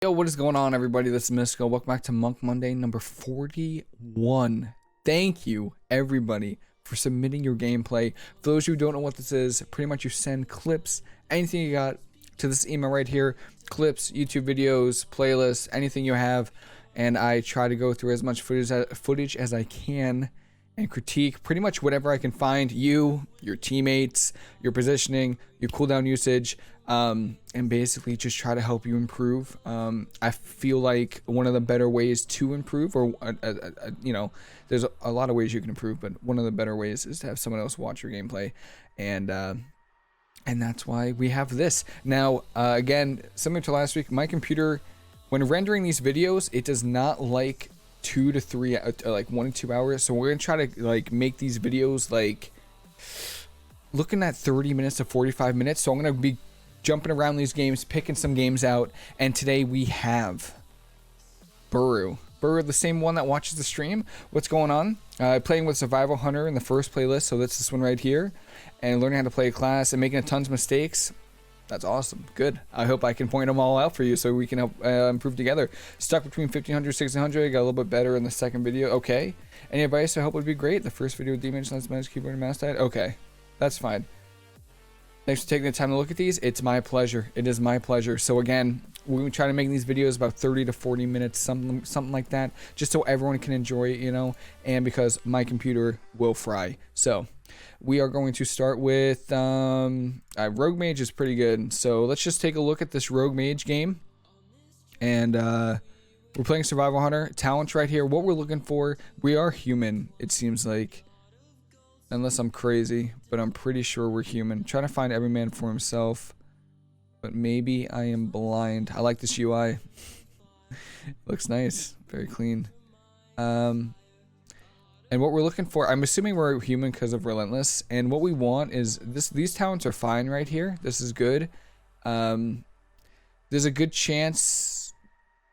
Yo, what is going on, everybody? This is Mysticall. Welcome back to Monk Monday number 41. Thank you, everybody, for submitting your gameplay. For those who don't know what this is, pretty much you send clips, anything you got, to this email right here. Clips, YouTube videos, playlists, anything you have. And I try to go through as much footage as I can and critique pretty much whatever I can find. You, your teammates, your positioning, your cooldown usage, and basically just try to help you improve. I feel like one of the better ways to improve, or you know, there's a lot of ways you can improve, but one of the better ways is to have someone else watch your gameplay, and that's why we have this. Now, again, similar to last week, my computer, when rendering these videos, it does not like 2 to 3, like 1 to 2 hours. So we're gonna try to like make these videos like looking at 30 minutes to 45 minutes. So I'm gonna be jumping around these games, picking some games out, and today we have Beru, the same one that watches the stream. What's going on? Playing with Survival Hunter in the first playlist, so that's this one right here, and learning how to play a class and making tons of mistakes. That's awesome. Good. I hope I can point them all out for you so we can help improve together. Stuck between 1500 1600. Got a little bit better in the second video. Okay. Any advice I hope would be great? The first video with Demon Lens, Mouse, Keyboard, and Mouse died. Okay. That's fine. Thanks for taking the time to look at these. It's my pleasure. It is my pleasure. So again, we're going to try to make these videos about 30 to 40 minutes, something like that, just so everyone can enjoy it, you know, and because my computer will fry. So we are going to start with Rogue Mage is pretty good. So let's just take a look at this Rogue Mage game. And we're playing Survival Hunter. Talents right here. What we're looking for, we are human, it seems like. Unless I'm crazy, but I'm pretty sure we're human. Trying to find every man for himself. But maybe I am blind. I like this UI. Looks nice. Very clean. And what we're looking for, I'm assuming we're human because of Relentless. And what we want is this. These talents are fine right here. This is good. There's a good chance.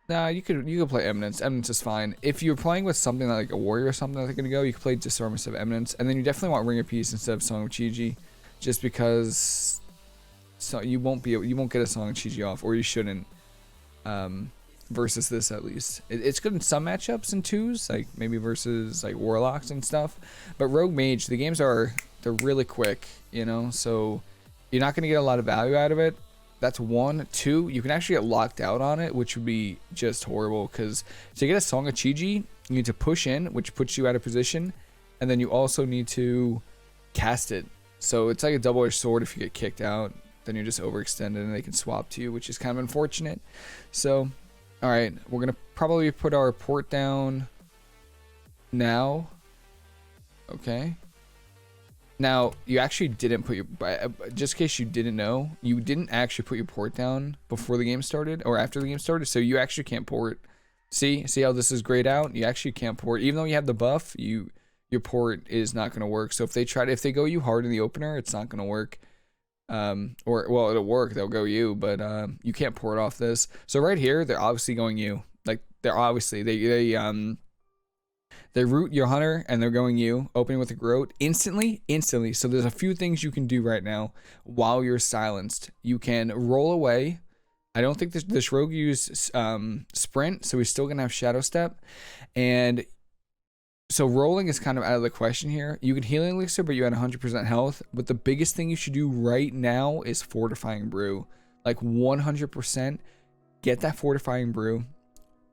Nah, you could play Eminence. Eminence is fine. If you're playing with something like a warrior or something that's gonna go, you can play Disarm instead of Eminence, and then you definitely want Ring of Peace instead of Song of Chi-Ji, just because so you won't get a Song of Chi-Ji off, or you shouldn't. Versus this at least, it's good in some matchups in twos, like maybe versus like Warlocks and stuff. But Rogue Mage, the games they're really quick, you know, so you're not gonna get a lot of value out of it. That's one. Two, you can actually get locked out on it, which would be just horrible, because to get a Song of Chi-Ji, you need to push in, which puts you out of position, and then you also need to cast it. So it's like a double-edged sword. If you get kicked out, then you're just overextended and they can swap to you, which is kind of unfortunate. So, alright, we're going to probably put our port down now. Okay. Now, you actually didn't put your, just in case you didn't know, you didn't actually put your port down before the game started, or after the game started, so you actually can't port. See how this is grayed out? You actually can't port. Even though you have the buff, your port is not going to work. So if they go you hard in the opener, it's not going to work. Well, it'll work, they'll go you, but you can't port off this. So right here, they're obviously going you. Like, they're obviously, they root your hunter and they're going you, opening with a groat instantly. So there's a few things you can do right now while you're silenced. You can roll away. I don't think this rogue used sprint, so he's still gonna have shadow step, and so rolling is kind of out of the question here. You can healing elixir, but you had 100% health. But the biggest thing you should do right now is fortifying brew. Like 100%, get that fortifying brew.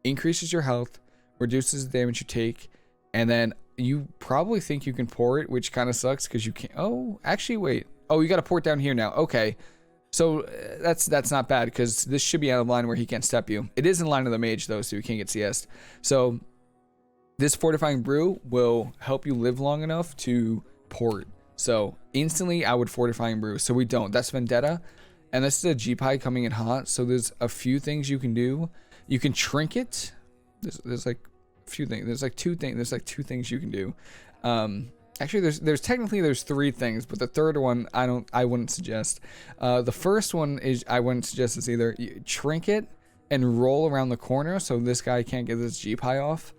Increases your health, reduces the damage you take. And then you probably think you can port, which kind of sucks because you can't. Oh, actually, wait. Oh, you got to port down here now. Okay. So that's not bad, because this should be out of line where he can't step you. It is in line of the mage, though, so you can't get CS. So this fortifying brew will help you live long enough to port. So instantly, I would fortifying brew. So we don't. That's Vendetta. And this is a Hpally coming in hot. So there's a few things you can do. You can trinket. There's like few things. There's like two things you can do. Actually, there's technically 3 things, but the third one I wouldn't suggest. The first one is I wouldn't suggest this either. You trinket and roll around the corner so this guy can't get this Hpally off.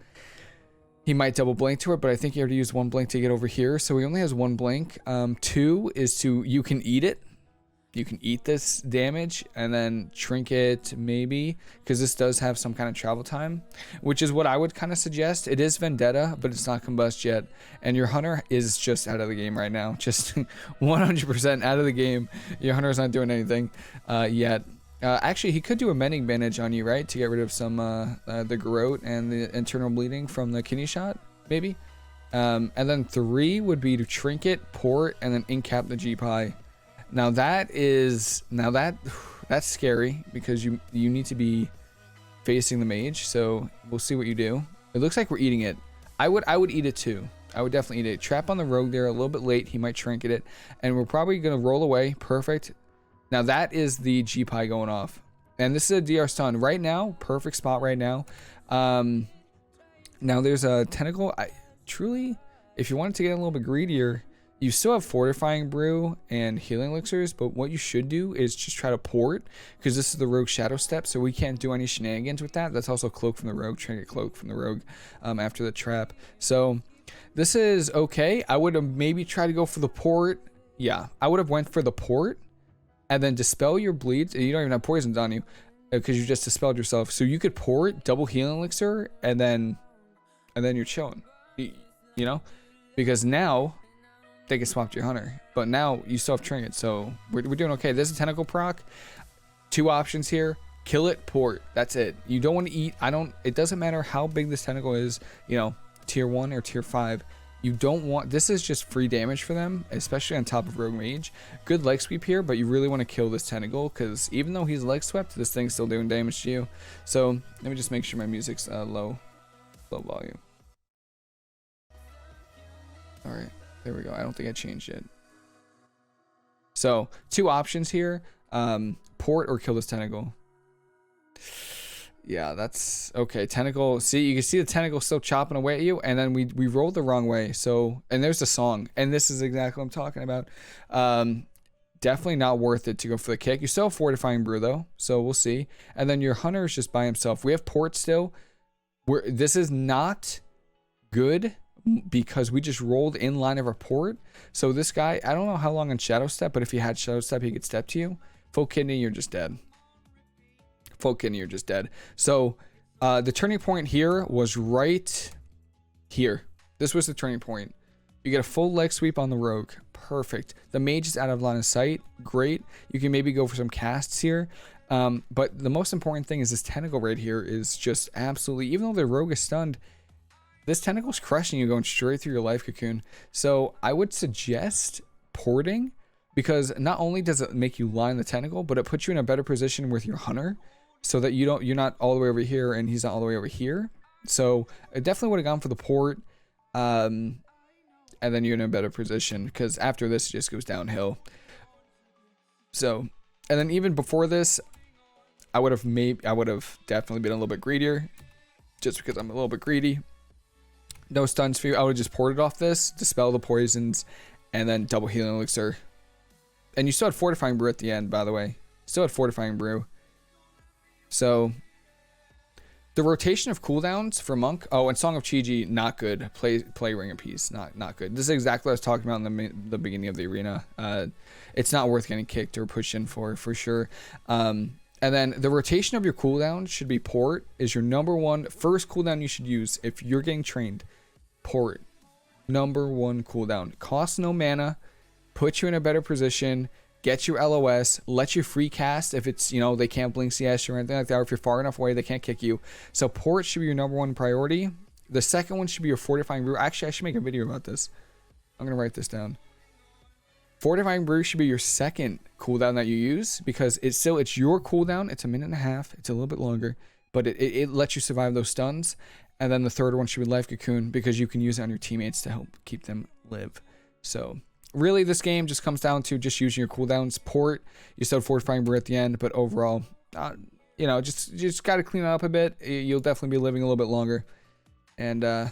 He might double blink to it, but I think you have to use 1 blink to get over here, so he only has 1 blink. 2 is you can eat it. You can eat this damage and then trinket maybe, because this does have some kind of travel time, which is what I would kind of suggest. It is Vendetta, but it's not Combust yet. And your Hunter is just out of the game right now. Just 100% out of the game. Your Hunter's not doing anything yet. Actually, he could do a mending bandage on you, right? To get rid of some the garrote and the internal bleeding from the kidney shot, maybe. And then 3 would be to trinket, port, and then incap the Hpally. Now that's scary because you need to be facing the mage. So we'll see what you do. It looks like we're eating it. I would eat it too. I would definitely eat it. Trap on the rogue there a little bit late. He might trinket it, and we're probably gonna roll away. Perfect. Now that is the Hpally going off, and this is a DR stun right now. Perfect spot right now. Now there's a tentacle. Truly, if you wanted to get a little bit greedier, you still have fortifying brew and healing elixirs, but what you should do is just try to port, because this is the rogue shadow step, so we can't do any shenanigans with that. That's also cloak from the rogue, trying to get cloak from the rogue after the trap. So this is okay. I would have maybe tried to go for the port. Yeah, I would have went for the port and then dispel your bleeds. You don't even have poisons on you because you just dispelled yourself. So you could port, double healing elixir, and then you're chilling. You know, because now they can swap to your Hunter, but now you still have trinket, so we're doing okay. There's a tentacle proc. 2 options here: kill it, port. That's it. You don't want to eat. It doesn't matter how big this tentacle is, you know, tier 1 or tier 5. You don't want, this is just free damage for them, especially on top of rogue mage. Good leg sweep here, but you really want to kill this tentacle, because even though he's leg swept, this thing's still doing damage to you. So let me just make sure my music's low volume. All right, there we go. I don't think I changed it. So 2 options here: port or kill this tentacle. Yeah, that's okay. Tentacle. See, you can see the tentacle still chopping away at you, and then we rolled the wrong way. So, and there's the song, and this is exactly what I'm talking about. Definitely not worth it to go for the kick. You still have fortifying brew though, so we'll see. And then your Hunter is just by himself. We have port still. This is not good, because we just rolled in line of our port. So this guy, I don't know how long on shadow step, but if he had shadow step, he could step to you. Full kidney, you're just dead. Full kidney, you're just dead. So the turning point here was right here. This was the turning point. You get a full leg sweep on the rogue. Perfect. The mage is out of line of sight. Great. You can maybe go for some casts here. But the most important thing is this tentacle right here is just absolutely, even though the rogue is stunned, this tentacle's crushing you, going straight through your life cocoon. So I would suggest porting, because not only does it make you line the tentacle, but it puts you in a better position with your Hunter, so that you're not all the way over here and he's not all the way over here. So I definitely would have gone for the port, and then you're in a better position, because after this it just goes downhill. So, and then even before this, I would have definitely been a little bit greedier, just because I'm a little bit greedy. No stuns for you. I would have just ported off this, dispel the poisons, and then double healing elixir. And you still had fortifying brew at the end, by the way. Still had fortifying brew. So the rotation of cooldowns for Monk. Oh, and Song of Chi-Ji, not good. Play Ring of Peace, not good. This is exactly what I was talking about in the beginning of the arena. It's not worth getting kicked or pushed in for sure. And then the rotation of your cooldown should be port. Is your number 1 first cooldown you should use if you're getting trained. Port, number 1 cooldown. Costs no mana, puts you in a better position, gets you LOS, lets you free cast if it's, you know, they can't blink CS or anything like that, or if you're far enough away they can't kick you. So port should be your number 1 priority. The second one should be your fortifying brew. Actually, I should make a video about this. I'm gonna write this down. Fortifying brew should be your second cooldown that you use, because it's your cooldown. It's a minute and a half. It's a little bit longer, but it lets you survive those stuns. And then the third one should be life cocoon, because you can use it on your teammates to help keep them live. So really, this game just comes down to just using your cooldowns. Port, you still have fortifying brew at the end, but overall, you know, just got to clean it up a bit. You'll definitely be living a little bit longer. And yeah,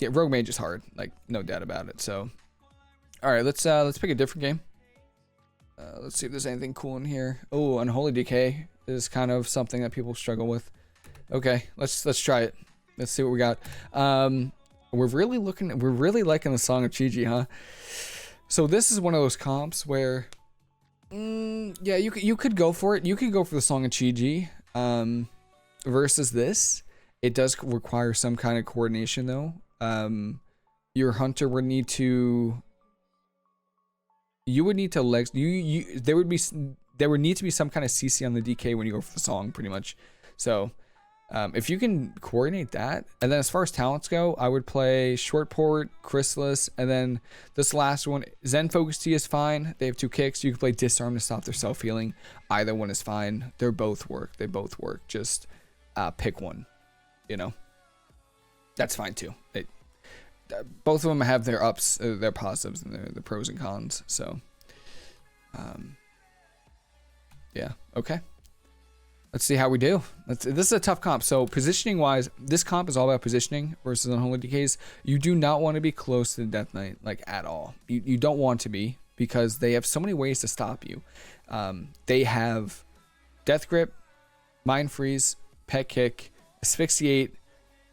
rogue mage is hard, like no doubt about it. So all right, let's pick a different game. Let's see if there's anything cool in here. Oh, Unholy Decay is kind of something that people struggle with. Okay, let's try it. Let's see what we got. We're really liking the Song of Chi-Ji, huh? So this is one of those comps where Yeah, you could go for it. You could go for the Song of Chi-Ji. Versus this, it does require some kind of coordination though. Your hunter would need to. You would need to legs. There would need to be some kind of CC on the DK when you go for the song, pretty much. So, if you can coordinate that, and then as far as talents go, I would play Short Port, Chrysalis, and then this last one, Zen Focus Tea is fine. They have 2 kicks. You can play Disarm to stop their self healing. Either one is fine. They both work. Just pick one. You know, that's fine too. Both of them have their ups, their positives, and their pros and cons. So, yeah, okay. Let's see how we do. This is a tough comp. So positioning wise, this comp is all about positioning versus Unholy Decays. You do not want to be close to the Death Knight, like at all. You don't want to be, because they have so many ways to stop you. They have Death Grip, Mind Freeze, Pet Kick, Asphyxiate,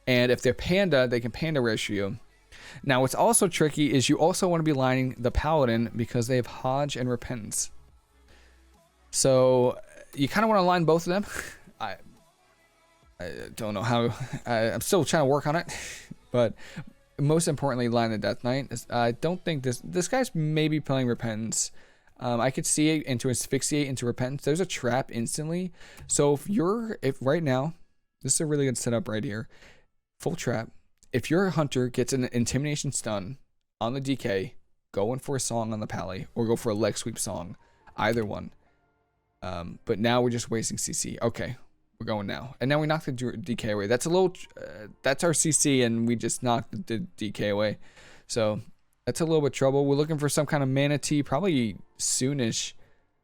and if they're Panda, they can Panda ratio you. Now, what's also tricky is you also want to be lining the Paladin because they have Hodge and Repentance. So you kind of want to line both of them. I don't know how. I'm still trying to work on it, but most importantly, line the Death Knight. I don't think this guy's maybe playing Repentance. I could see it into Asphyxiate, into Repentance. There's a trap instantly. So if right now, this is a really good setup right here. Full trap. If your hunter gets an Intimidation stun on the DK, go in for a song on the Hpally, or go for a leg sweep song. Either one. But now we're just wasting CC. Okay, we're going now. And now we knocked the DK away. That's a little, that's our CC, and we just knocked the DK away. So that's a little bit trouble. We're looking for some kind of Mana Tea, probably soonish.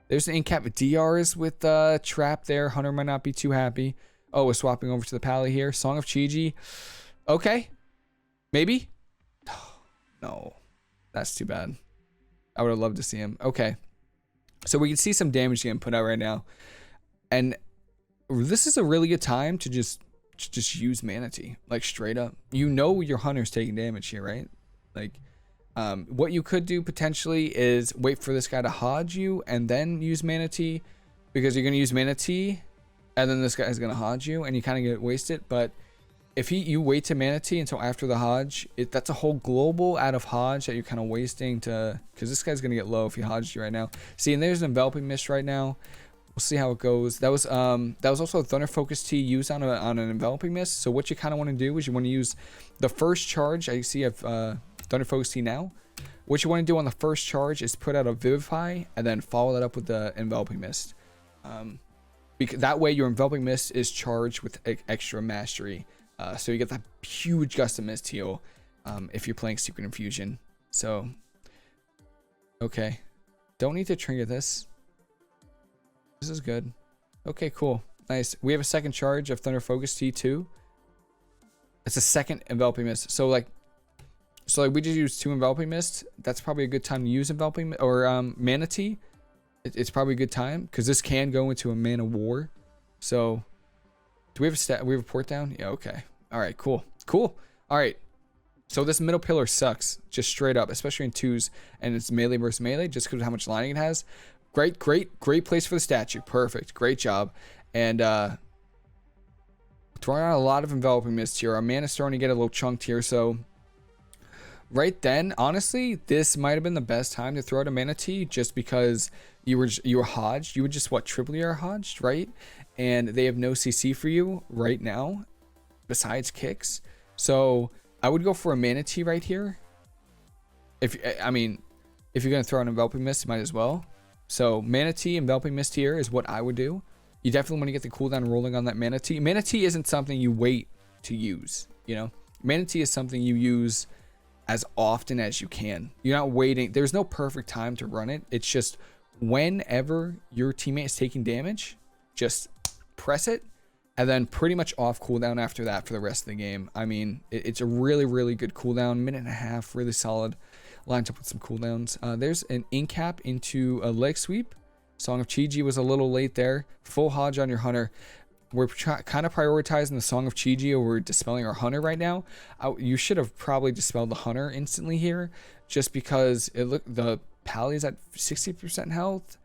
There's an in-cap DRs with trap there. Hunter might not be too happy. Oh, we're swapping over to the Hpally here. Song of Chi-Ji. Okay. Maybe? No. That's too bad. I would have loved to see him. Okay. So we can see some damage getting put out right now. And this is a really good time to just use Mana Tea. Like, straight up. You know your hunter's taking damage here, right? Like, what you could do potentially is wait for this guy to Hodge you and then use Mana Tea. Because you're going to use Mana Tea and then this guy is going to Hodge you and you kind of get wasted. But if you wait to Mana Tea until after the Hodge, that's a whole global out of Hodge that you're kind of wasting to, because this guy's gonna get low if he Hodged you right now. See, and there's an Enveloping Mist right now. We'll see how it goes. That was also a Thunder Focus Tea used on an Enveloping Mist. So what you kind of want to do is you want to use the first charge. I see I've Thunder Focus Tea now. What you want to do on the first charge is put out a Vivify and then follow that up with the Enveloping Mist. Because that way your Enveloping Mist is charged with extra mastery. So you get that huge Gust of Mist heal if you're playing Secret Infusion. So, okay. Don't need to trigger this. This is good. Okay, cool. Nice. We have a second charge of Thunder Focus Tea too. It's a second Enveloping Mist. So like we just used 2 Enveloping Mist. That's probably a good time to use Enveloping or Mana Tea. It's probably a good time because this can go into a Mana War. So. Do we have we have a port down? Yeah, okay. All right, cool. Cool. All right. So this middle pillar sucks, just straight up, especially in 2s, and it's melee versus melee, just because of how much lining it has. Great place for the statue. Perfect. Great job. And throwing out a lot of Enveloping Mist here. Our Mana starting to get a little chunked here, so right then, honestly, this might have been the best time to throw out a Mana Tea, just because you were Hodged. You would just, triple ER Hodged, right? And they have no CC for you right now, besides kicks. So I would go for a Mana Tea right here. If you're gonna throw an Enveloping Mist, you might as well. So Mana Tea, Enveloping Mist here is what I would do. You definitely want to get the cooldown rolling on that Mana Tea. Mana Tea isn't something you wait to use. You know, Mana Tea is something you use as often as you can. You're not waiting. There's no perfect time to run it. It's just whenever your teammate is taking damage, just press it, and then pretty much off cooldown after that for the rest of the game. I mean, it's a really good cooldown, minute and a half, really solid. Lined up with some cooldowns. There's an in-cap into a leg sweep. Song of Chi-Ji was a little late there. Full Hodge on your hunter. We're kind of prioritizing the Song of Chi-Ji over dispelling our hunter right now. You should have probably dispelled the hunter instantly here, just because the Hpally's at 60% health.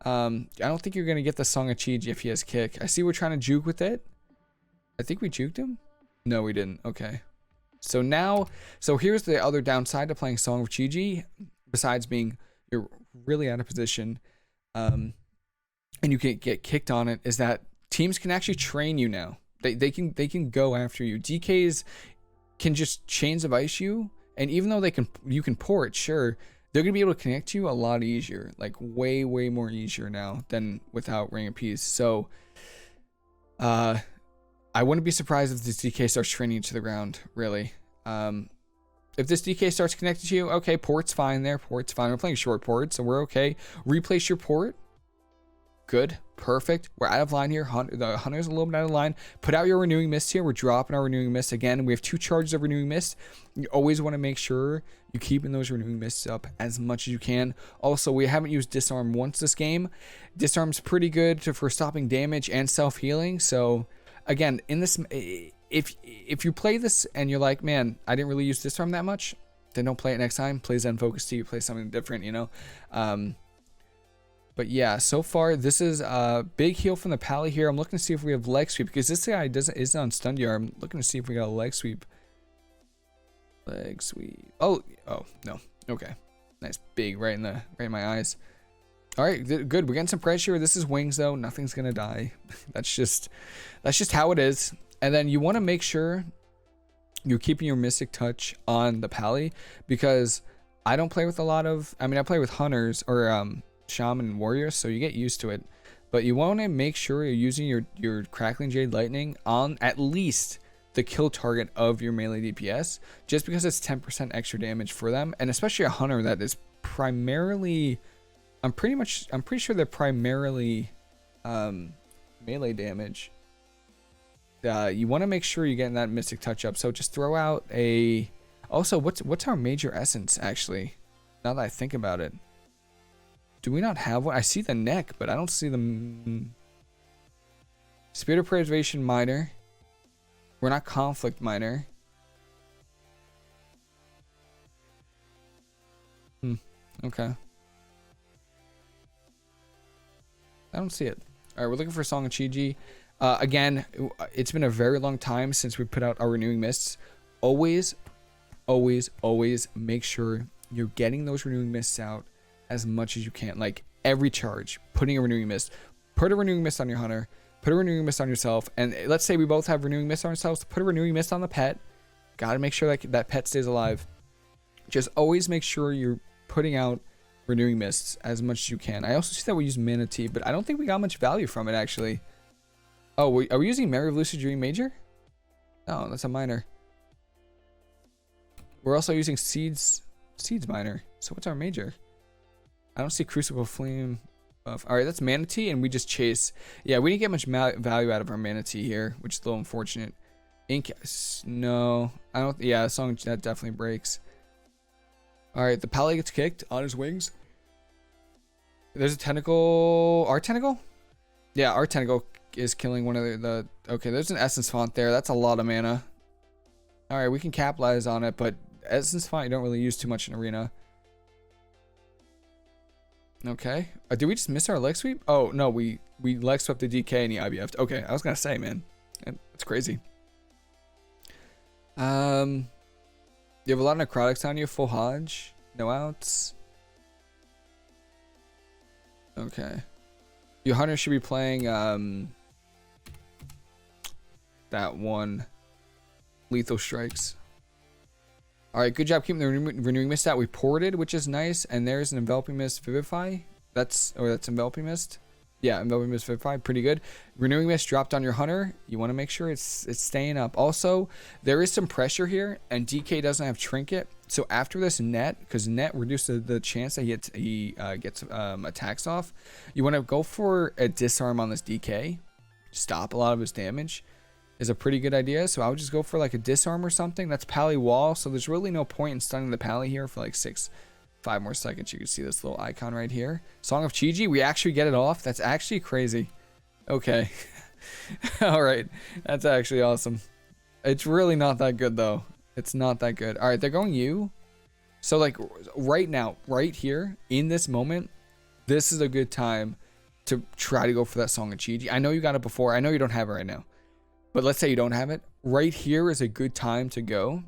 I don't think you're going to get the Song of Chi-Ji if he has kick. I see we're trying to juke with it. I think we juked him. No, we didn't. Okay. So now, so here's the other downside to playing Song of Chi-Ji, besides being you're really out of position, and you can get kicked on it, is that teams can actually train you now. They can go after you. DKs can just chains of ice you, and even though you can port, sure, they're gonna be able to connect you a lot easier, like way more easier now than without Ring of Peace. So, I wouldn't be surprised if this DK starts training you to the ground. Really, if this DK starts connecting to you, okay, port's fine there. Port's fine. We're playing short port, so we're okay. Replace your port. Good, perfect. We're out of line here. The Hunter's a little bit out of line. Put out your Renewing Mist here. We're dropping our Renewing Mist again. We have 2 charges of Renewing Mist. You always want to make sure you keeping those Renewing Mists up as much as you can. Also, we haven't used Disarm once this game. Disarm's pretty good for stopping damage and self-healing. So, again, in this, if you play this and you're like, man, I didn't really use Disarm that much, then don't play it next time. Play Zen Focus Tea. Play something different, you know. But yeah, so far this is a big heal from the Hpally here. I'm looking to see if we have leg sweep because this guy isn't on stun yard. I'm looking to see if we got a leg sweep. Leg sweep. Oh no. Okay, nice big right in my eyes. All right, good. We're getting some pressure. This is wings though. Nothing's gonna die. that's just how it is. And then you want to make sure you're keeping your Mystic Touch on the Hpally because I don't play with a lot of. I mean, I play with hunters or shaman and warriors, so you get used to it, but you want to make sure you're using your Crackling Jade Lightning on at least the kill target of your melee DPS, just because it's 10% extra damage for them, and especially a hunter that is primarily, I'm pretty sure they're primarily melee damage. You want to make sure you're getting that Mystic Touch up, so just throw out a. Also, what's our major essence actually? Now that I think about it. Do we not have one? I see the neck, but I don't see the Spirit of Preservation Minor. We're not Conflict Minor. Okay. I don't see it. All right, we're looking for Song of Chi-Ji. Again, it's been a very long time since we put out our Renewing Mists. Always make sure you're getting those Renewing Mists out as much as you can. Like every charge, putting a Renewing Mist. Put a Renewing Mist on your hunter. Put a Renewing Mist on yourself. And let's say we both have Renewing Mist on ourselves. Put a Renewing Mist on the pet. Gotta make sure that pet stays alive. Just always make sure you're putting out Renewing Mists as much as you can. I also see that we use Mana Tea, but I don't think we got much value from it actually. Oh, are we using Memory of Lucid Dream Major? No, that's a minor. We're also using Seeds minor. So what's our major? I don't see Crucible Flame buff. All right, that's Mana Tea, and we just chase. Yeah, we didn't get much value out of our Mana Tea here, which is a little unfortunate. Ink, no, I don't. Yeah, the song that definitely breaks. All right, the Hpally gets kicked on his wings. There's a tentacle. Our tentacle? Yeah, our tentacle is killing one of the. Okay, there's an Essence Font there. That's a lot of mana. All right, we can capitalize on it, but Essence Font you don't really use too much in arena. Okay. Did we just miss our leg sweep? Oh no, we leg swept the DK and he IBF'd. Okay, I was gonna say, man, it's crazy. You have a lot of necrotics on you. Full Hodge, no outs. Okay. Your hunter should be playing that one. Lethal Strikes. All right, good job keeping the Renewing Mist out. We ported, which is nice, and there's an Enveloping Mist Vivify. That's Enveloping Mist. Yeah, Enveloping Mist Vivify, pretty good. Renewing Mist dropped on your hunter. You want to make sure it's staying up. Also, there is some pressure here, and DK doesn't have Trinket. So after this net, because net reduces the chance that he gets attacks off, you want to go for a disarm on this DK. Stop a lot of his damage. Is a pretty good idea, so I would just go for like a disarm or something. That's Hpally wall, so there's really no point in stunning the Hpally here for like 5 more seconds. You can see this little icon right here. Song of Chi-Ji, we actually get it off. That's actually crazy. Okay. All right, that's actually awesome. It's really not that good though. It's not that good. All right, they're going you. So like right now, right here in this moment, this is a good time to try to go for that Song of Chi-Ji. I know you got it before. I know you don't have it right now. But let's say you don't have it. Right here is a good time to go,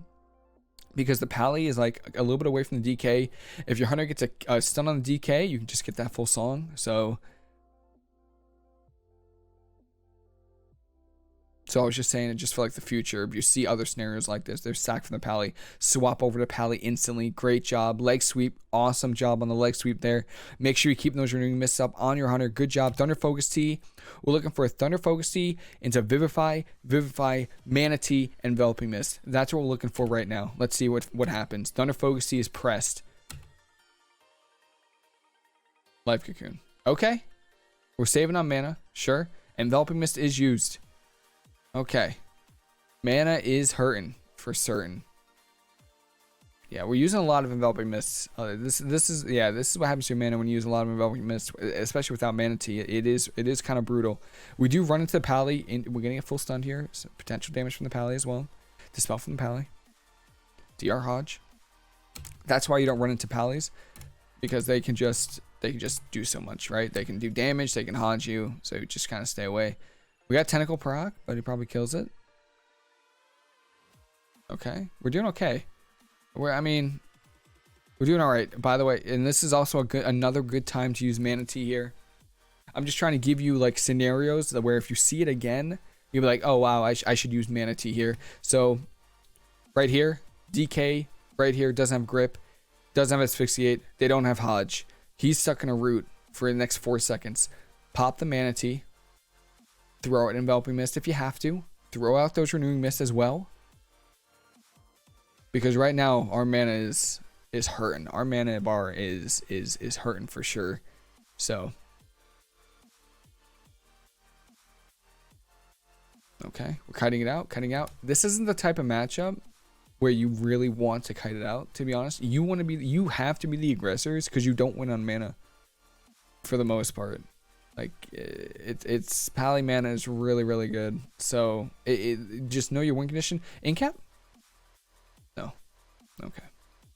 because the Hpally is like a little bit away from the DK. If your hunter gets a stun on the DK, you can just get that full song. So I was just saying it just for like the future. If you see other scenarios like this, there's sack from the Hpally, swap over to Hpally instantly. Great job. Leg sweep. Awesome job on the leg sweep there. Make sure you keep those renewing mists up on your hunter. Good job. Thunder Focus Tea. We're looking for a Thunder Focus Tea into Vivify, Mana Tea, Enveloping Mist. That's what we're looking for right now. Let's see what happens. Thunder Focus Tea is pressed. Life Cocoon. Okay. We're saving on mana. Sure. Enveloping Mist is used. Okay. Mana is hurting for certain. Yeah, we're using a lot of Enveloping Mists. This is what happens to your mana when you use a lot of Enveloping Mists, especially without Mana Tea. It is kind of brutal. We do run into the Hpally, and we're getting a full stun here. So potential damage from the Hpally as well. Dispel from the Hpally. DR Hodge. That's why you don't run into Hpallys, because they can just do so much, right? They can do damage, they can Hodge you, so you just kind of stay away. We got Tentacle proc, but he probably kills it. Okay, we're doing okay. We're doing all right. By the way, and this is also another good time to use Mana Tea here. I'm just trying to give you like scenarios where if you see it again, you'll be like, oh wow, I should use Mana Tea here. So right here, DK right here doesn't have grip, doesn't have asphyxiate. They don't have Hodge. He's stuck in a root for the next 4 seconds. Pop the Mana Tea. Throw out Enveloping Mist if you have to. Throw out those Renewing Mists as well. Because right now our mana is hurting. Our mana bar is hurting for sure. So okay, we're kiting it out, cutting out. This isn't the type of matchup where you really want to kite it out, to be honest. You have to be the aggressors because you don't win on mana for the most part. Like it's Hpally mana is really, really good. So just know your win condition. Incap? No. Okay.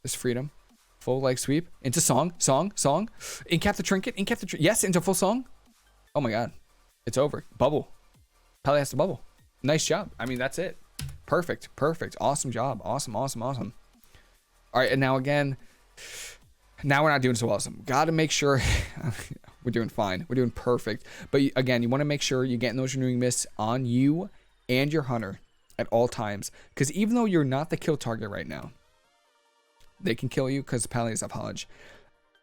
This freedom. Full leg sweep. Into song. Incap the trinket. Yes, into full song. Oh my god. It's over. Bubble. Hpally has to bubble. Nice job. I mean, that's it. Perfect. Awesome job. Awesome. All right, and now again, now we're not doing so awesome. Got to make sure we're doing fine. We're doing perfect. But again, you want to make sure you're getting those renewing mists on you and your hunter at all times. Because even though you're not the kill target right now, they can kill you because Hpally is up Hodge.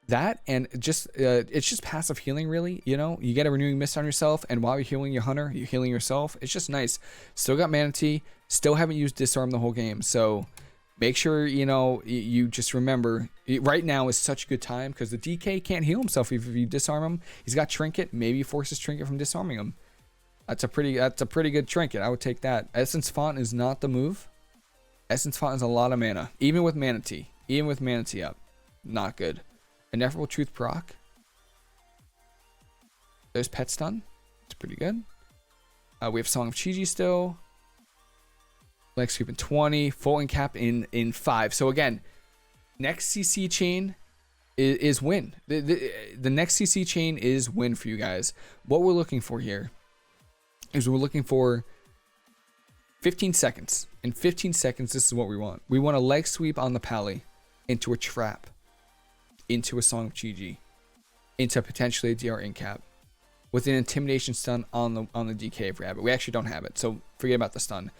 That and just it's just passive healing, really. You know, you get a renewing mist on yourself, and while you're healing your hunter, you're healing yourself. It's just nice. Still got Mana Tea. Still haven't used Disarm the whole game, so make sure you just remember right now is such a good time because the DK can't heal himself if you disarm him. He's got Trinket. Maybe forces Trinket from disarming him. That's a pretty good Trinket. I would take that. Essence Font is not the move. Essence Font is a lot of mana, even with Mana Tea. Even with Mana Tea up, not good. Ineffable Truth proc. There's Pet Stun. It's pretty good. We have Song of Chi-Ji still. Leg sweep in 20. Full Incap in 5. So again, next CC chain is win. The next CC chain is win for you guys. What we're looking for here is we're looking for 15 seconds. In 15 seconds, this is what we want. We want a leg sweep on the Hpally into a trap, into a Song of Chi-Ji, into potentially a DR Incap, with an Intimidation stun on the DK if we have it. We actually don't have it, so forget about the stun.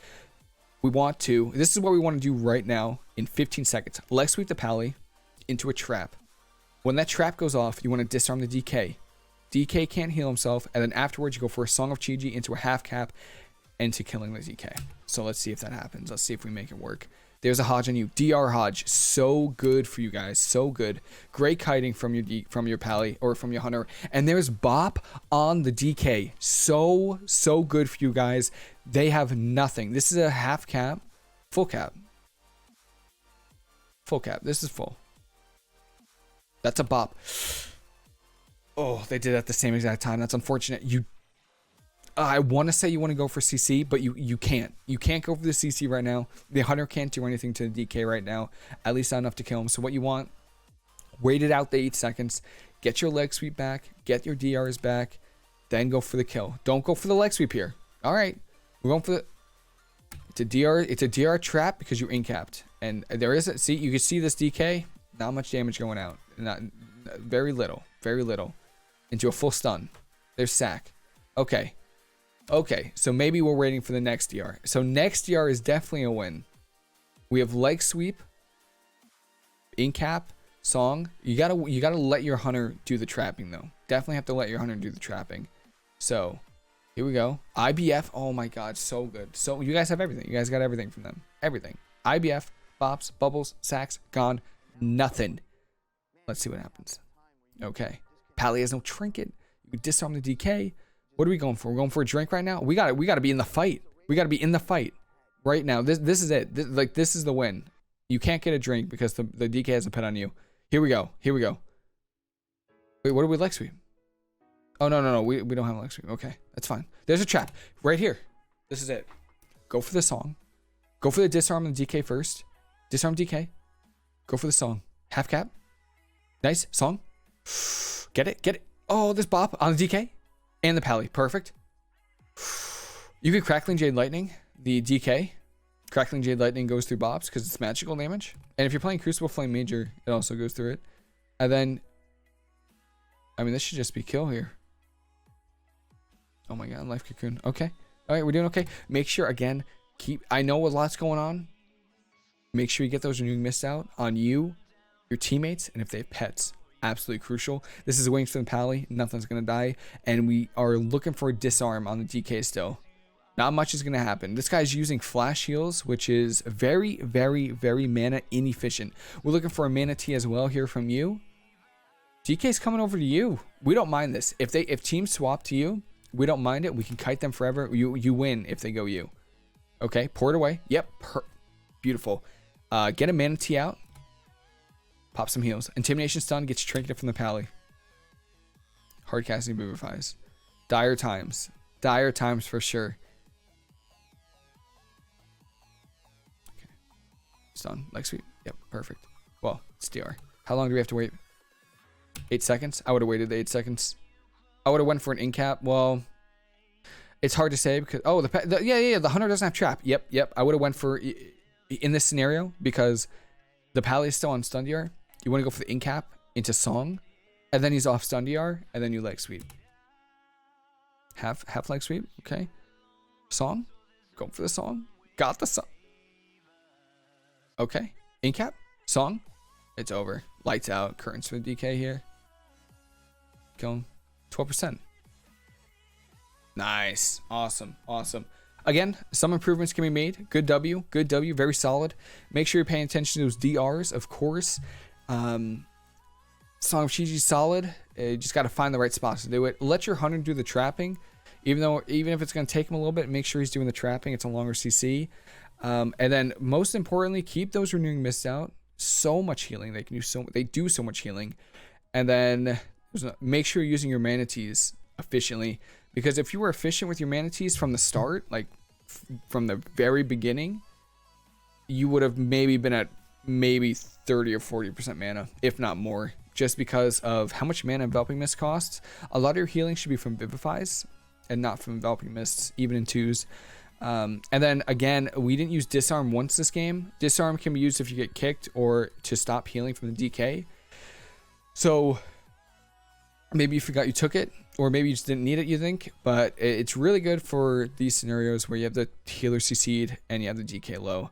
This is what we want to do right now in 15 seconds. Leg sweep the Hpally into a trap. When that trap goes off, you want to disarm the DK. DK can't heal himself, and then afterwards you go for a Song of Chi-Ji into a half cap into killing the DK. So let's see if that happens. Let's see if we make it work. There's a Hodge on you. DR Hodge. So good for you guys. So good. Great kiting from your Hpally or from your hunter. And there's Bop on the DK. So good for you guys. They have nothing. This is a half cap. Full cap. Full cap. This is full. That's a Bop. Oh, they did it at the same exact time. That's unfortunate. I want to say you want to go for CC, but you can't. You can't go for the CC right now. The hunter can't do anything to the DK right now. At least not enough to kill him. So what you want, wait it out the 8 seconds. Get your leg sweep back. Get your DRs back. then go for the kill. Don't go for the leg sweep here. All right, we're going for the. It's a DR trap because you're incapped, and there is a, see, you can see this DK. Not much damage going out. Not very little into a full stun. There's sack. Okay. So maybe we're waiting for the next DR. So next DR is definitely a win. We have leg sweep, incap, song. You gotta let your hunter do the trapping though. Definitely have to let your hunter do the trapping. So here we go. IBF. Oh my god, so good. So you guys have everything. You guys got everything from them. Everything. IBF, bops, bubbles, sacks, gone. Nothing. Let's see what happens. Okay. Hpally has no trinket. You disarm the DK. What are we going for? We're going for a drink right now. We got to be in the fight. We got to be in the fight right now. This is it. This is the win. You can't get a drink because the DK has a pet on you. Here we go. Wait, what do we leg sweep? Oh no. We don't have a leg sweep. Okay, that's fine. There's a trap right here. This is it. Go for the song. Go for the disarm and DK first. Disarm DK. Go for the song. Half cap. Nice song. Get it. Oh, this bop on the DK. And the Hpally. Perfect. You could Crackling Jade Lightning, the DK. Crackling Jade Lightning goes through bops because it's magical damage. And if you're playing Crucible Flame Major, it also goes through it. And then, I mean, this should just be kill here. Oh my god, Life Cocoon. Okay. All right, we're doing okay. Make sure, again, I know a lot's going on. Make sure you get those renewing mists out on you, your teammates, and if they have pets. Absolutely crucial. This is wings for the Hpally. Nothing's going to die. And we are looking for a disarm on the DK still. Not much is going to happen. This guy's using flash heals, which is very, very, very mana inefficient. We're looking for a mana T as well here from you. DK's coming over to you. We don't mind this. If teams swap to you, we don't mind it. We can kite them forever. You win if they go you. Okay, pour it away. Yep, beautiful. Get a mana T out. Pop some heals. Intimidation stun gets you trinketed from the Hpally. Hard casting vivifies. Dire times. Dire times for sure. Okay. Stun. Leg sweep. Yep. Perfect. Well, it's DR. How long do we have to wait? 8 seconds? I would have waited the 8 seconds. I would have went for an incap. Well, it's hard to say because... Oh, the hunter doesn't have trap. Yep. I would have went for... In this scenario, because the Hpally is still on stun DR. You want to go for the incap into song, and then he's off stun DR, and then you leg sweep. Half leg sweep, okay. Song, go for the song. Got the song. Okay, incap, song. It's over. Lights out. Curtains for the DK here. Going 12%. Nice, awesome. Again, some improvements can be made. Good W, very solid. Make sure you're paying attention to those DRs, of course. Song of Chi-Chi's solid. You just got to find the right spots to do it. Let your hunter do the trapping, even if it's going to take him a little bit. Make sure he's doing the trapping. It's a longer CC. And then most importantly, keep those renewing mists out. So much healing. They do so much healing. And then make sure you're using your manatees efficiently. Because if you were efficient with your manatees from the start, like from the very beginning, you would have maybe been at 30 or 40% mana, if not more, just because of how much mana Enveloping Mist costs. A lot of your healing should be from Vivifies and not from Enveloping Mists, even in 2s. And then again, we didn't use Disarm once this game. Disarm can be used if you get kicked or to stop healing from the DK. So maybe you forgot you took it, or maybe you just didn't need it, you think. But it's really good for these scenarios where you have the healer CC'd and you have the DK low.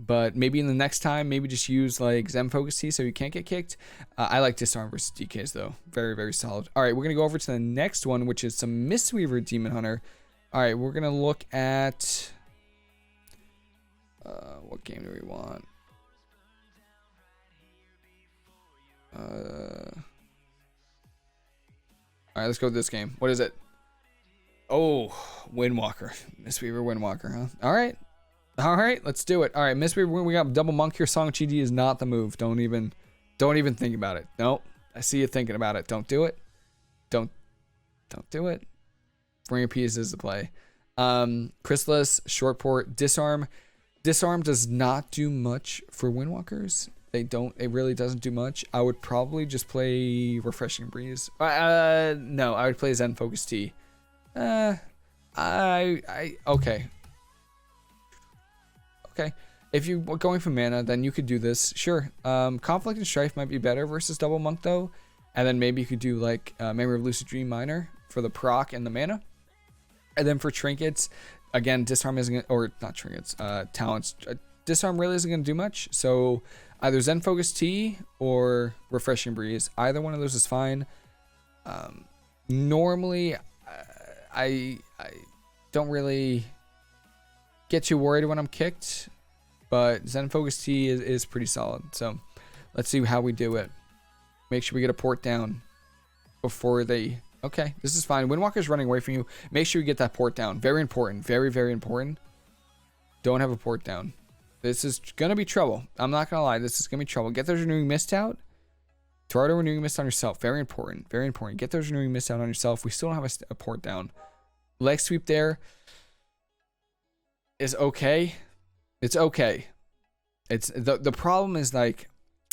But maybe in the next time, maybe just use like Zen Focus T so you can't get kicked. I like Disarm versus DKs though. Very, very solid. All right, we're going to go over to the next one, which is some Mistweaver Demon Hunter. All right, we're going to look at... what game do we want? All right, let's go with this game. What is it? Oh, Windwalker. Mistweaver Windwalker, huh? All right, let's do it. All right, Mistweaver, we got double monk here. Song of Chi-Chi is not the move. Don't even think about it. Nope. I see you thinking about it. Don't do it. Don't do it. Bring your pieces to play. Chrysalis, short port, disarm. Disarm does not do much for Windwalkers. It really doesn't do much. I would probably just play Refreshing Breeze. No, I would play Zen Focus Tea. Okay. Okay. If you're going for mana, then you could do this. Sure. Conflict and Strife might be better versus Double Monk though. And then maybe you could do like Memory of Lucid Dream Minor for the proc and the mana. And then for trinkets, again, disarm isn't gonna, or not trinkets, talents. Disarm really isn't gonna do much. So either Zen Focus Tea or Refreshing Breeze. Either one of those is fine. Normally, I don't really get too worried when I'm kicked, but Zen Focus Tea is pretty solid. So let's see how we do it. Make sure we get a port down before they... Okay, this is fine. Windwalker's running away from you. Make sure you get that port down. Very important. Very, very important. Don't have a port down. This is going to be trouble. I'm not going to lie. This is going to be trouble. Get those Renewing Mist out. Throw out a Renewing Mist on yourself. Very important. Very important. Get those Renewing Mist out on yourself. We still don't have a port down. Leg sweep there is okay. It's okay. It's the problem is like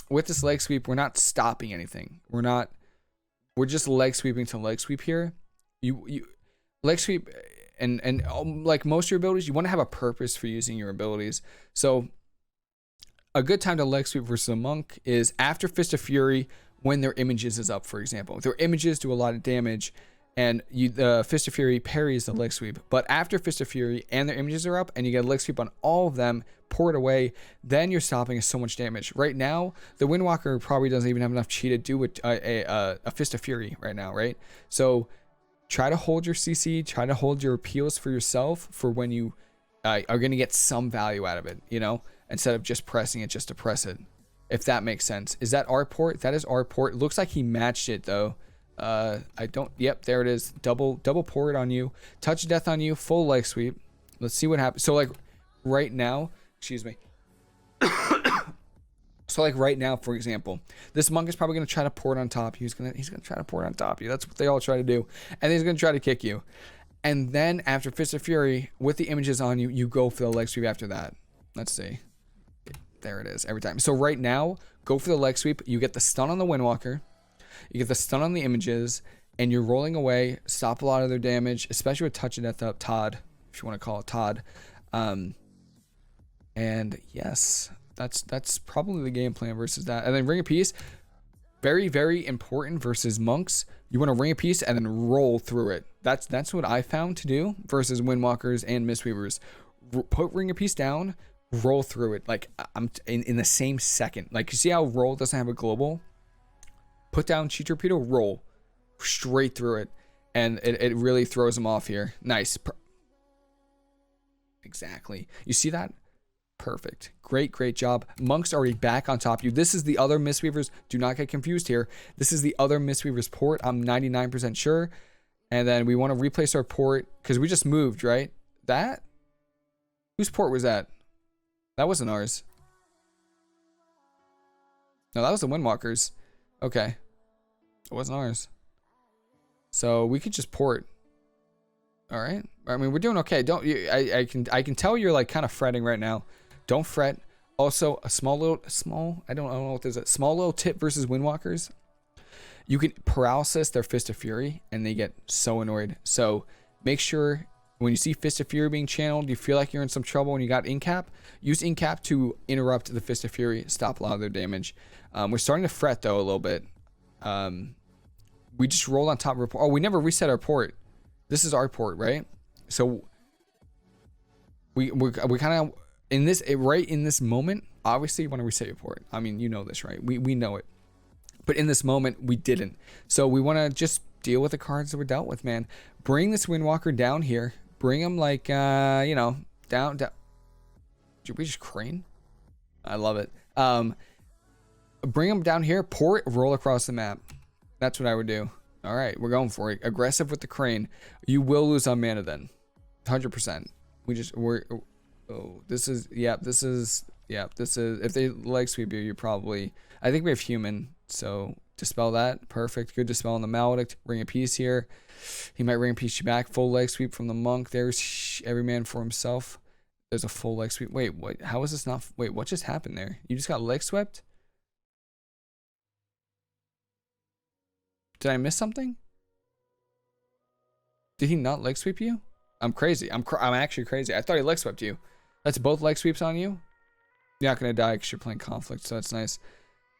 with this leg sweep, we're not stopping anything. We're just leg sweeping to leg sweep here. You leg sweep and like most of your abilities, you want to have a purpose for using your abilities. So a good time to leg sweep versus a monk is after Fist of Fury when their images is up, for example. Their images do a lot of damage and the Fist of Fury parries the leg sweep. But after Fist of Fury and their images are up and you get a leg sweep on all of them, pour it away, then you're stopping so much damage. Right now, the Windwalker probably doesn't even have enough chi to do a Fist of Fury right now, right? So try to hold your CC, try to hold your appeals for yourself for when you are going to get some value out of it, you know, instead of just pressing it just to press it, if that makes sense. Is that our port? That is our port. It looks like he matched it though. Yep, there it is. Double port on you. Touch of Death on you. Full leg sweep. Let's see what happens. So like right now, excuse me. So like right now, for example, this monk is probably going to try to port on top. He's going to try to port on top of you. That's what they all try to do. And he's going to try to kick you. And then after Fist of Fury, with the images on you, you go for the leg sweep after that. Let's see. There it is every time. So right now, go for the leg sweep. You get the stun on the Windwalker. You get the stun on the images. And you're rolling away. Stop a lot of their damage, especially with Touch of Death up. Todd, if you want to call it Todd. And yes, that's probably the game plan versus that. And then Ring of Peace, very, very important versus monks. You want to Ring of Peace and then roll through it. That's what I found to do versus Windwalkers and Mistweavers. Put Ring of Peace down, roll through it. Like I'm in the same second. Like you see how roll doesn't have a global? Put down Chi Torpedo, roll straight through it. And it really throws them off here. Nice. Exactly. You see that? Perfect. Great job. Monk's already back on top of you. This is the other Mistweavers. Do not get confused here. This is the other Mistweavers port. I'm 99% sure. And then we want to replace our port because we just moved, right? That? Whose port was that? That wasn't ours. No, that was the Windwalkers. Okay. It wasn't ours. So we could just port. All right. I mean, we're doing okay. I can tell you're like kind of fretting right now. Don't fret. Also, a small I don't know what this is. Small little tip versus Windwalkers. You can paralysis their Fist of Fury and they get so annoyed. So make sure when you see Fist of Fury being channeled, you feel like you're in some trouble and you got Incap, use Incap to interrupt the Fist of Fury, stop a lot of their damage. We're starting to fret though a little bit. We just rolled on top of our port. Oh, we never reset our port. This is our port, right? So we kind of in this right in this moment. Obviously, you want to reset your port. I mean, you know this, right? We know it. But in this moment, we didn't. So we want to just deal with the cards that were dealt with, man. Bring this Windwalker down here. Bring him like you know, down. Did we just crane? I love it. Bring him down here. Port, roll across the map. That's what I would do. All right, we're going for it. Aggressive with the crane. You will lose on mana then. 100%. This is if they leg sweep you, you're probably, I think we have human, so dispel that. Perfect. Good dispel on the Maledict. Ring of Peace here. He might Ring of Peace you back. Full leg sweep from the monk. There's every man for himself. There's a full leg sweep. Wait, what? How is this not? Wait, what just happened there? You just got leg swept? Did I miss something? Did he not leg sweep you? I'm crazy. I'm actually crazy. I thought he leg swept you. That's both leg sweeps on you. You're not gonna die because you're playing conflict, so that's nice.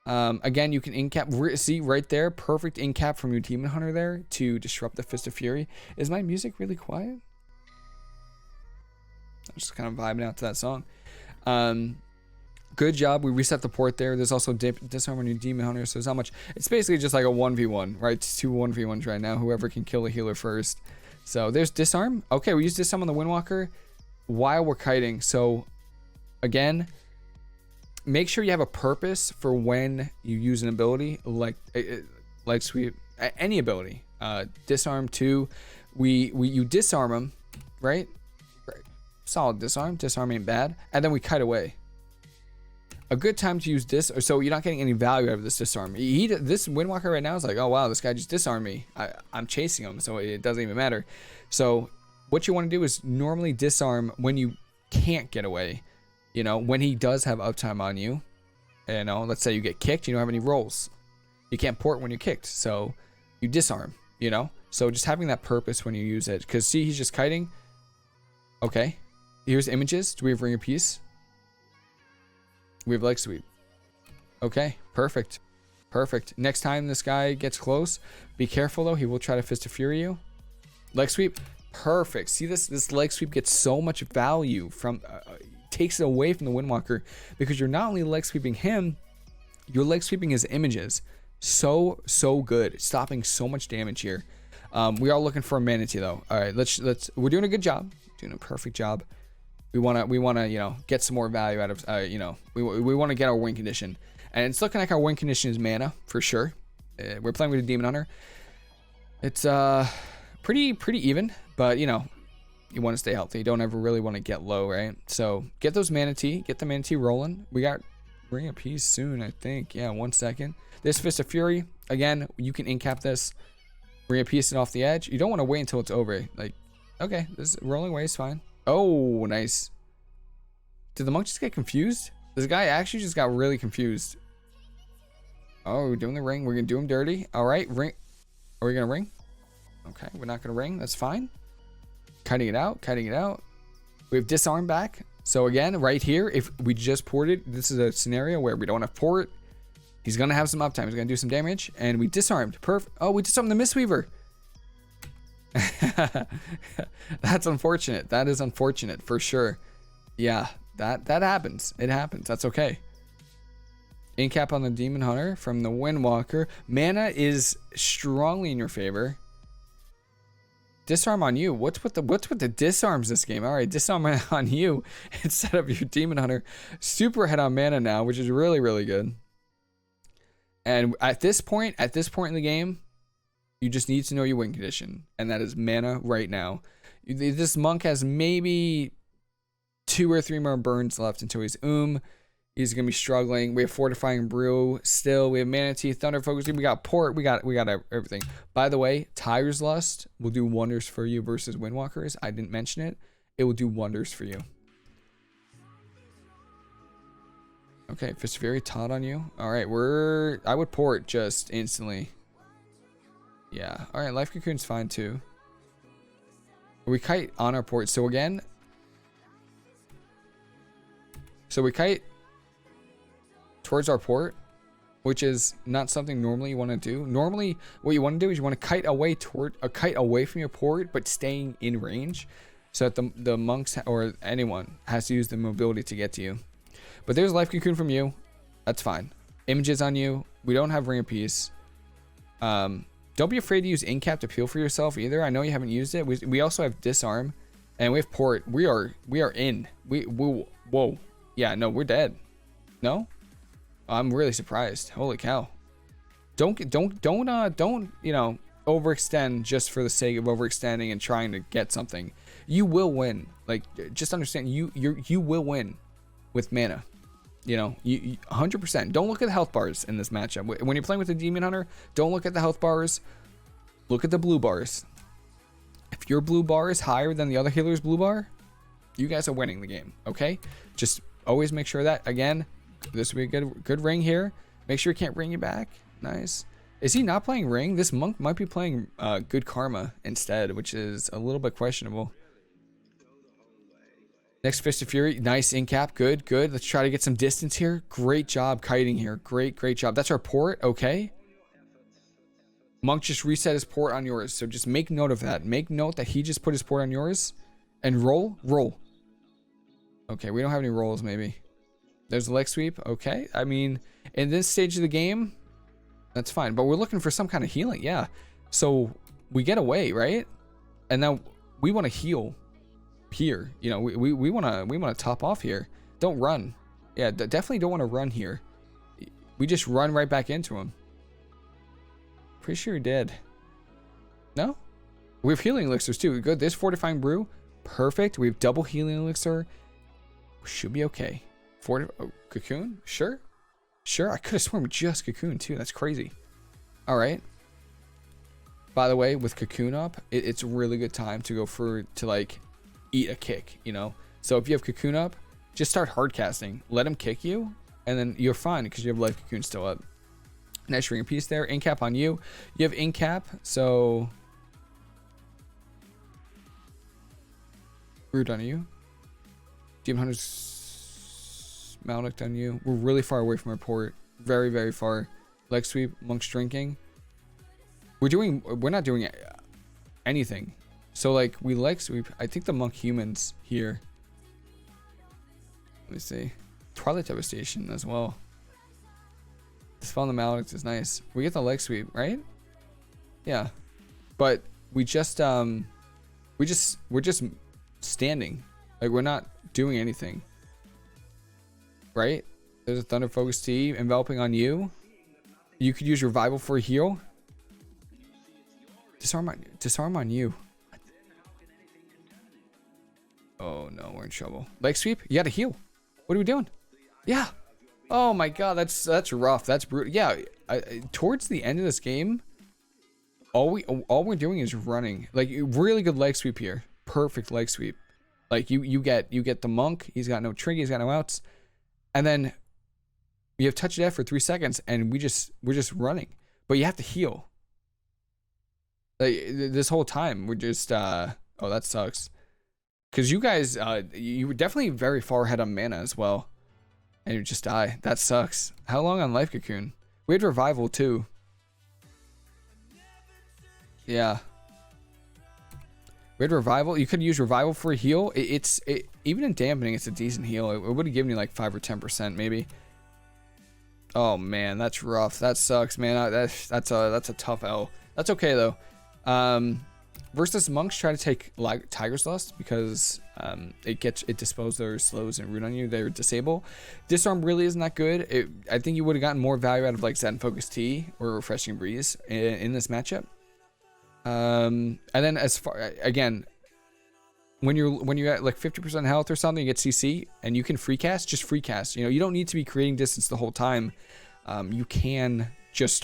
Again, you can incap. See right there, perfect incap from your Demon Hunter there to disrupt the Fist of Fury. Is my music really quiet? I'm just kind of vibing out to that song. Good job. We reset the port there. There's also disarm on your Demon Hunter, so it's not much. It's basically just like a 1v1, right? It's 2 1v1s right now. Whoever can kill a healer first. So there's disarm. Okay, we use disarm on the Windwalker while we're kiting. So again, make sure you have a purpose for when you use an ability like sweep, any ability. Disarm 2, you disarm them, right? Solid disarm. Disarm ain't bad, and then we kite away. A good time to use this, so you're not getting any value out of this disarm. This Windwalker right now is like, oh wow, this guy just disarmed me. I'm chasing him, so it doesn't even matter. So what you want to do is normally disarm when you can't get away. You know, when he does have uptime on you. You know, let's say you get kicked, you don't have any rolls. You can't port when you're kicked, so you disarm. You know, so just having that purpose when you use it. Because see, he's just kiting. Okay, here's images. Do we have Ring of Peace? We have leg sweep. Okay, perfect. Perfect. Next time this guy gets close, be careful though. He will try to Fist of Fury you. Leg sweep. Perfect. See, this leg sweep gets so much value from, takes it away from the Windwalker, because you're not only leg sweeping him, you're leg sweeping his images. So good. Stopping so much damage here. We are looking for a manatee though. All right, we're doing a good job. Doing a perfect job. We wanna, you know, get some more value out of, you know, we want to get our win condition, and it's looking like our win condition is mana for sure. We're playing with a Demon Hunter. It's pretty even, but you know, you want to stay healthy. You don't ever really want to get low, right? So get those manatee, get the manatee rolling. We got Ring of Peace soon, I think. Yeah, 1 second. This Fist of Fury, again, you can incap this. Ring of Peace it off the edge. You don't want to wait until it's over. Like, okay, this rolling away is fine. Oh, nice. Did the monk just get confused? This guy actually just got really confused. Oh, we're doing the ring. We're going to do him dirty. All right, ring. Are we going to ring? Okay, we're not going to ring. That's fine. Cutting it out, cutting it out. We have disarm back. So again, right here, if we just ported, this is a scenario where we don't have port. He's going to have some uptime. He's going to do some damage. And we disarmed. Perfect. Oh, we disarmed the Mistweaver. That's unfortunate. That is unfortunate for sure. Yeah, that happens. It happens. That's okay. Incap on the Demon Hunter from the Windwalker. Mana is strongly in your favor. Disarm on you. What's with the disarms this game? All right, disarm on you instead of your Demon Hunter. Super ahead on mana now, which is really good. And at this point in the game, you just need to know your win condition, and that is mana right now. This monk has maybe 2 or 3 more burns left until he's He's gonna be struggling. We have Fortifying Brew still. We have Manatee, Thunder Focus. We got Port. We got everything. By the way, Tiger's Lust will do wonders for you versus Windwalkers. I didn't mention it. It will do wonders for you. Okay, Fist of Fury, Todd on you. All right, I would Port just instantly. Yeah. All right, Life Cocoon's fine too. We kite on our port. So again, we kite towards our port, which is not something normally you want to do. Normally, what you want to do is you want to kite away from your port, but staying in range, so that the monks or anyone has to use the mobility to get to you. But there's Life Cocoon from you. That's fine. Images on you. We don't have Ring of Peace. Don't be afraid to use Incap to peel for yourself either. I know you haven't used it. We also have Disarm, and we have Port. We are in. Whoa. Yeah, no, we're dead. No, I'm really surprised. Holy cow! Don't you know, overextend just for the sake of overextending and trying to get something. You will win. Like, just understand, you will win with mana. You know, you 100%. Don't look at the health bars in this matchup. When you're playing with a Demon Hunter, don't look at the health bars. Look at the blue bars. If your blue bar is higher than the other healer's blue bar, you guys are winning the game, okay? Just always make sure that, again, this will be a good ring here. Make sure you can't ring you back. Nice. Is he not playing Ring? This monk might be playing Good Karma instead, which is a little bit questionable. Next Fist of Fury. Nice incap. Good, good. Let's try to get some distance here. Great job kiting here. Great, great job. That's our port. Okay. Monk just reset his port on yours. So just make note of that. Make note that he just put his port on yours. And roll. Roll. Okay, we don't have any rolls maybe. There's a leg sweep. Okay. I mean, in this stage of the game, that's fine. But we're looking for some kind of healing. Yeah. So we get away, right? And now we want to heal here. You know, we want to top off here. Don't run. Yeah, definitely don't want to run here. We just run right back into him. Pretty sure you're dead. No? We have healing elixirs too. Good. There's fortifying brew. Perfect. We have double healing elixir. We should be okay. Cocoon? Sure. Sure. I could have sworn we just cocoon too. That's crazy. All right. By the way, with cocoon up, it's a really good time to go to like eat a kick, you know? So if you have cocoon up, just start hard casting. Let him kick you, and then you're fine because you have life cocoon still up. Nice ring of peace there. Incap on you. You have incap, so root on you. Demon Hunter's Maledict on you. We're really far away from our port. Very, very far. Leg sweep, monk's drinking. We're not doing anything. So like we leg sweep. I think the monk humans here. Let me see. Twilight Devastation as well. Dispel the Maledict is nice. We get the leg sweep, right? Yeah. But we're just standing. Like we're not doing anything. Right? There's a Thunder Focus T enveloping on you. You could use Revival for a heal. Disarm on you. Oh no, we're in trouble. Leg sweep? You gotta heal. What are we doing? Yeah. Oh my god, that's rough. That's brutal. Yeah, towards the end of this game, all we're doing is running. Like really good leg sweep here. Perfect leg sweep. Like you get the monk. He's got no trigger. He's got no outs. And then you have touch of death for 3 seconds, and we're just running. But you have to heal. Like this whole time we're just oh, that sucks. Because you guys you were definitely very far ahead on mana as well. And you just die. That sucks. How long on life cocoon? We had revival too. Yeah. We had revival. You could use revival for a heal. Even in dampening, it's a decent heal. It would have given you like 5 or 10% maybe. Oh man, that's rough. That sucks, man. That's a tough L. That's okay though. Versus monks, try to take like Tiger's Lust because it dispels their slows and root on you. They're disable. Disarm really isn't that good. I think you would have gotten more value out of like Zen Focus T or Refreshing Breeze in this matchup. And then as far again, when you're at like 50% health or something, you get CC and you can free cast. Just free cast. You know, you don't need to be creating distance the whole time. You can just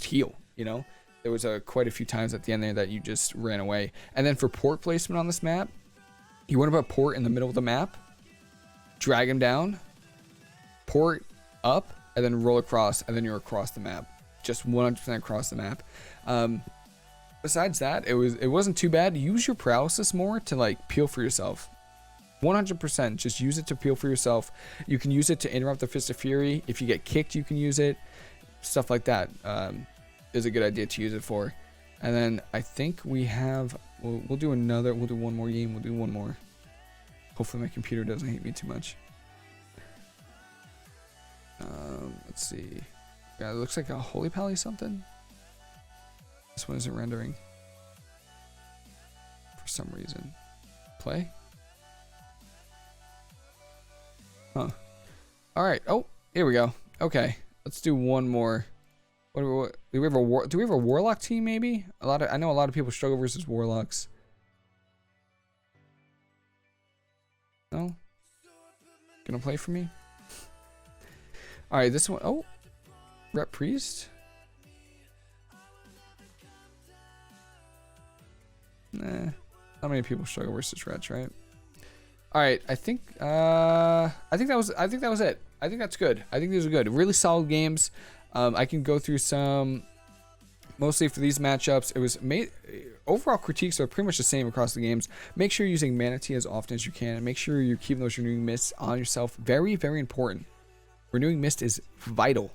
heal. You know. There was quite a few times at the end there that you just ran away. And then for port placement on this map, you want to put port in the middle of the map, drag him down, port up, and then roll across, and then you're across the map. Just 100% across the map. Besides that, it wasn't too bad. Use your paralysis more to like peel for yourself. 100%. Just use it to peel for yourself. You can use it to interrupt the Fist of Fury. If you get kicked, you can use it. Stuff like that. Is a good idea to use it for. And then I think we have we'll do another, we'll do one more game. We'll do one more. Hopefully my computer doesn't hate me too much. Let's see. Yeah, it looks like a Hpally something. This one isn't rendering for some reason. Play. Huh. All right. Oh, here we go. Okay, let's do one more. Do we have a warlock team maybe? I know a lot of people struggle versus warlocks. No? Gonna play for me? Alright, this one. Oh, Rep Priest. Nah, not many people struggle versus Rets, right? Alright, I think that was it. I think that's good. I think these are good. Really solid games. I can go through some mostly for these matchups, it was made. Overall critiques are pretty much the same across the games. Make sure you're using Mana Tea as often as you can, and make sure you're keeping those Renewing Mists on yourself. Very, very important. Renewing Mist is vital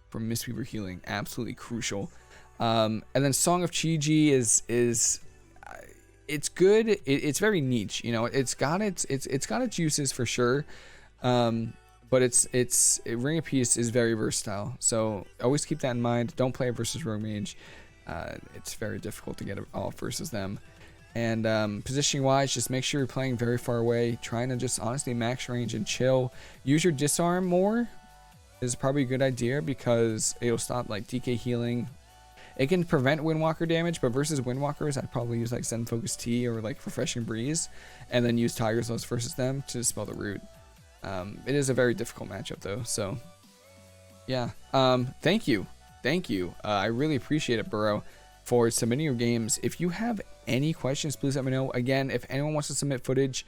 for Mistweaver healing. Absolutely crucial. And then Song of Chi-Ji is it's good. It's very niche. You know, it's got its uses for sure. But Ring of Peace is very versatile. So always keep that in mind. Don't play it versus Rogue Mage. It's very difficult to get it off versus them. And positioning wise, just make sure you're playing very far away. Trying to just honestly max range and chill. Use your disarm more is probably a good idea because it'll stop like DK healing. It can prevent Windwalker damage, but versus Windwalkers, I'd probably use like Zen Focus Tea or like Refreshing Breeze, and then use Tiger's Nose versus them to dispel the root. It is a very difficult matchup though, so yeah. Thank you. I really appreciate it, Beru, for submitting your games. If you have any questions, please let me know. Again, if anyone wants to submit footage,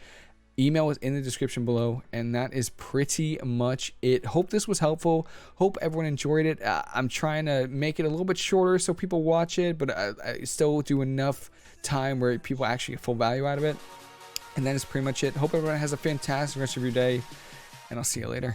email is in the description below, and that is pretty much it. Hope this was helpful. Hope everyone enjoyed it. I'm trying to make it a little bit shorter so people watch it, but I still do enough time where people actually get full value out of it. And that is pretty much it. Hope everyone has a fantastic rest of your day, and I'll see you later.